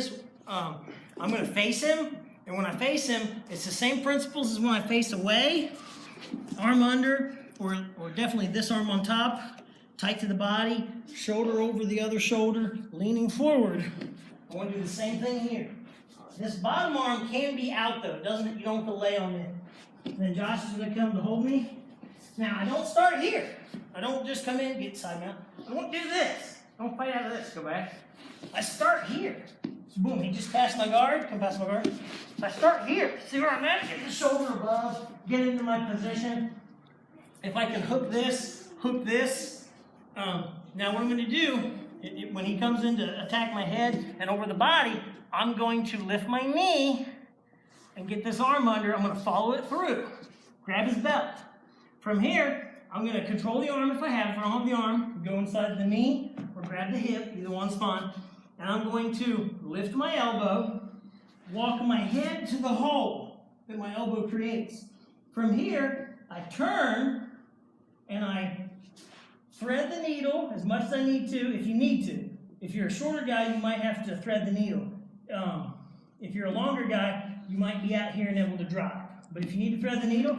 is, I'm going to face him, and when I face him, it's the same principles as when I face away, arm under, or definitely this arm on top, tight to the body, shoulder over the other shoulder, leaning forward. I want to do the same thing here. This bottom arm can be out though. You don't have to lay on it. Then Josh is going to come to hold me. Now I don't start here. I don't just come in, get side mount. I won't do this. Don't fight out of this. Go back. I start here. So boom, he just passed my guard. Come past my guard. I start here. See where I'm at? Get the shoulder above. Get into my position. If I can hook this. Now what I'm going to do, when he comes in to attack my head and over the body, I'm going to lift my knee and get this arm under. I'm going to follow it through. Grab his belt. From here, I'm going to control the arm if I have it. If I don't have the arm, go inside the knee or grab the hip. Either one's fine. And I'm going to lift my elbow, walk my head to the hole that my elbow creates. From here, I turn and I thread the needle as much as I need to, if you need to. If you're a shorter guy, you might have to thread the needle. If you're a longer guy, you might be out here and able to drive. But if you need to thread the needle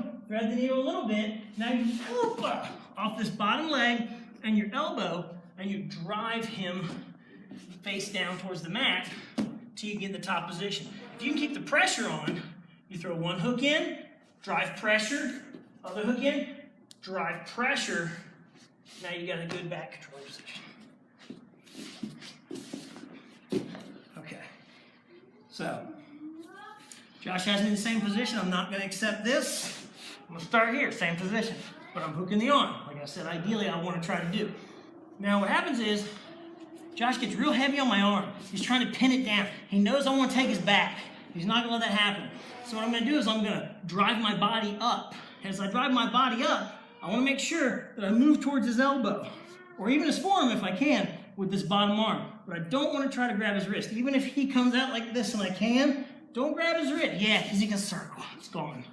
a little bit. Now you whoop off this bottom leg and your elbow, and you drive him face down towards the mat till you get in the top position. If you can keep the pressure on, you throw one hook in, drive pressure, other hook in, drive pressure. Now you got a good back control position. Okay. So, Josh has me in the same position. I'm not going to accept this. I'm going to start here, same position. But I'm hooking the arm. Like I said, ideally I want to try to do. Now what happens is, Josh gets real heavy on my arm. He's trying to pin it down. He knows I want to take his back. He's not going to let that happen. So what I'm going to do is I'm going to drive my body up. As I drive my body up, I want to make sure that I move towards his elbow, or even his forearm if I can, with this bottom arm. But I don't want to try to grab his wrist. Even if he comes out like this and I can, don't grab his wrist. Yeah, because he can circle. It's gone.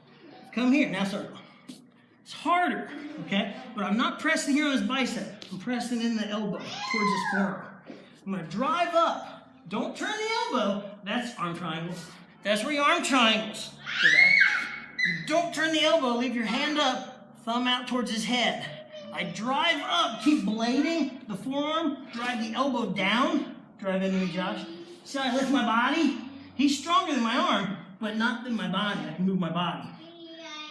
Come here, now circle. It's harder, okay? But I'm not pressing here on his bicep. I'm pressing in the elbow towards his forearm. I'm going to drive up. Don't turn the elbow. That's arm triangles. That's where your arm triangles. Don't turn the elbow. Leave your hand up, thumb out towards his head. I drive up. Keep blading the forearm. Drive the elbow down. Drive into me, Josh. See how I lift my body? He's stronger than my arm, but not than my body. I can move my body.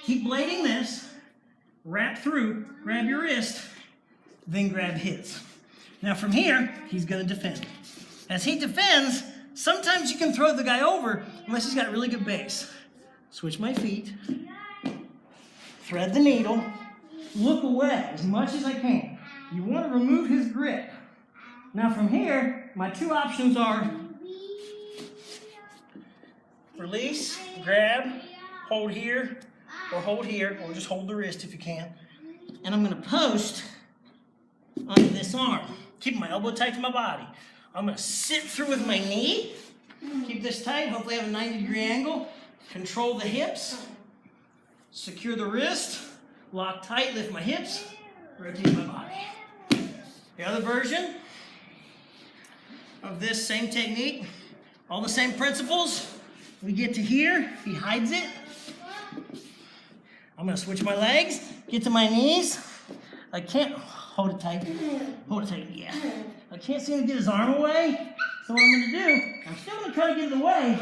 Keep blading this. Wrap through. Grab your wrist. Then grab his. Now from here, he's going to defend. As he defends, sometimes you can throw the guy over unless he's got a really good base. Switch my feet. Thread the needle. Look away as much as I can. You want to remove his grip. Now from here, my two options are release, grab, hold here, or just hold the wrist if you can. And I'm going to post under this arm. Keep my elbow tight to my body. I'm going to sit through with my knee. Keep this tight. Hopefully I have a 90-degree angle. Control the hips. Secure the wrist. Lock tight. Lift my hips. Rotate my body. The other version of this same technique. All the same principles. We get to here. He hides it. I'm going to switch my legs. Get to my knees. I can't... Hold it tight. Hold it tight, yeah. I can't seem to get his arm away. So what I'm going to do, I'm still going to try to get it away.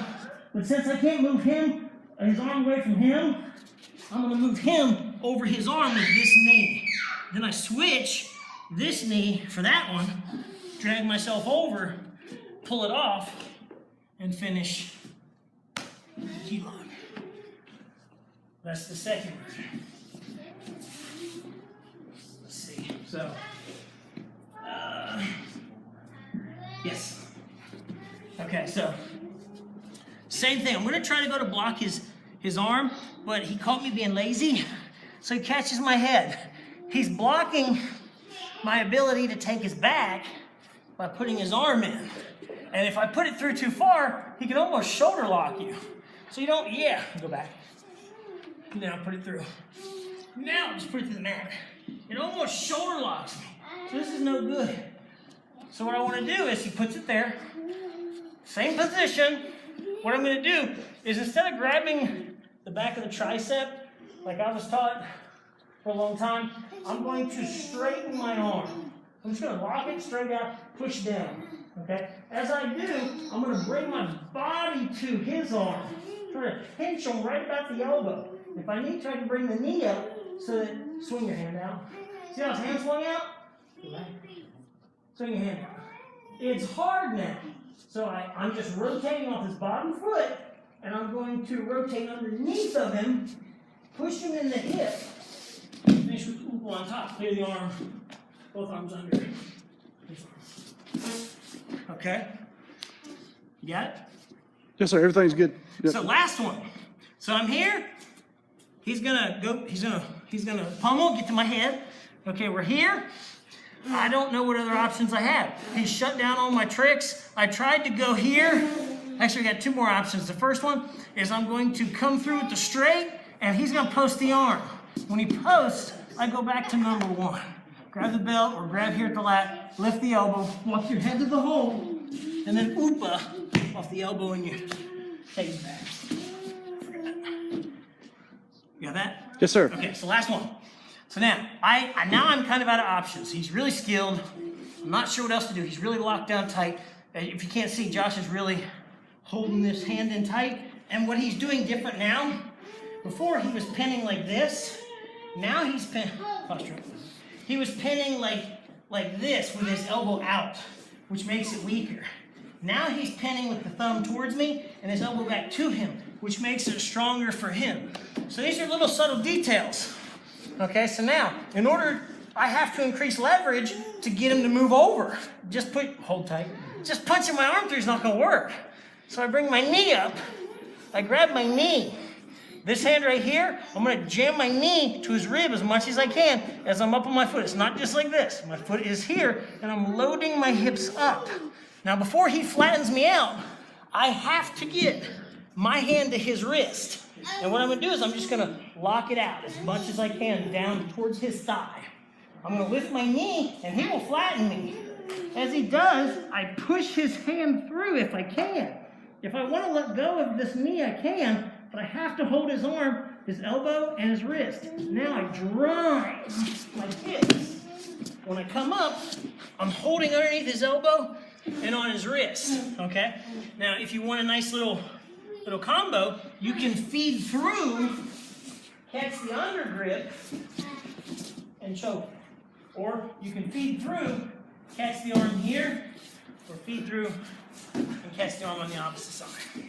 But since I can't move him, his arm away from him, I'm going to move him over his arm with this knee. Then I switch this knee for that one, drag myself over, pull it off, and finish the key lock. That's the second version. So, yes. Okay, so, same thing. I'm going to try to go to block his arm, but he caught me being lazy, so he catches my head. He's blocking my ability to take his back by putting his arm in. And if I put it through too far, he can almost shoulder lock you. So you don't, go back. Now put it through. Now just put it through the mat. It almost shoulder locks me. So this is no good. So what I want to do is he puts it there, Same position. What I'm going to do is instead of grabbing the back of the tricep, like I was taught for a long time, I'm going to straighten my arm. I'm just going to lock it straight out, push down. Okay? As I do, I'm going to bring my body to his arm. Try to pinch him right about the elbow. If I need to, I can bring the knee up so that, swing your hand out. See how his hand swung out? Swing your hand out. It's hard now. So I'm just rotating off his bottom foot, and I'm going to rotate underneath of him, push him in the hip, finish with Upa on top, clear the arm, both arms under. Okay? You got it? Yes, sir. Everything's good. Yep. So last one. So I'm here. He's gonna pummel, get to my head. Okay, we're here. I don't know what other options I have. He's shut down all my tricks. I tried to go here. Actually, I got two more options. The first one is I'm going to come through with the straight, and he's gonna post the arm. When he posts, I go back to number one. Grab the belt or grab here at the lat, lift the elbow, walk your head to the hole, and then Upa off the elbow and you take it back. You got that? Yes, sir. Okay, so last one. So now, I'm kind of out of options. He's really skilled. I'm not sure what else to do. He's really locked down tight. If you can't see, Josh is really holding this hand in tight. And what he's doing different now, before he was pinning like this. Now he's pinning, posture. He was pinning like this with his elbow out, which makes it weaker. Now he's pinning with the thumb towards me and his elbow back to him, which makes it stronger for him. So these are little subtle details. Okay, so now, in order, I have to increase leverage to get him to move over. Hold tight. Just punching my arm through is not gonna work. So I bring my knee up, I grab my knee. This hand right here, I'm gonna jam my knee to his rib as much as I can as I'm up on my foot. It's not just like this. My foot is here, and I'm loading my hips up. Now, before he flattens me out, I have to get my hand to his wrist. And what I'm gonna do is I'm just gonna lock it out as much as I can down towards his thigh. I'm gonna lift my knee, and he will flatten me. As he does, I push his hand through if I can. If I wanna let go of this knee, I can, but I have to hold his arm, his elbow, and his wrist. Now I drive like this. When I come up, I'm holding underneath his elbow and on his wrist, okay? Now, if you want a nice little combo, you can feed through, catch the undergrip, and choke. Or you can feed through, catch the arm here, or feed through and catch the arm on the opposite side.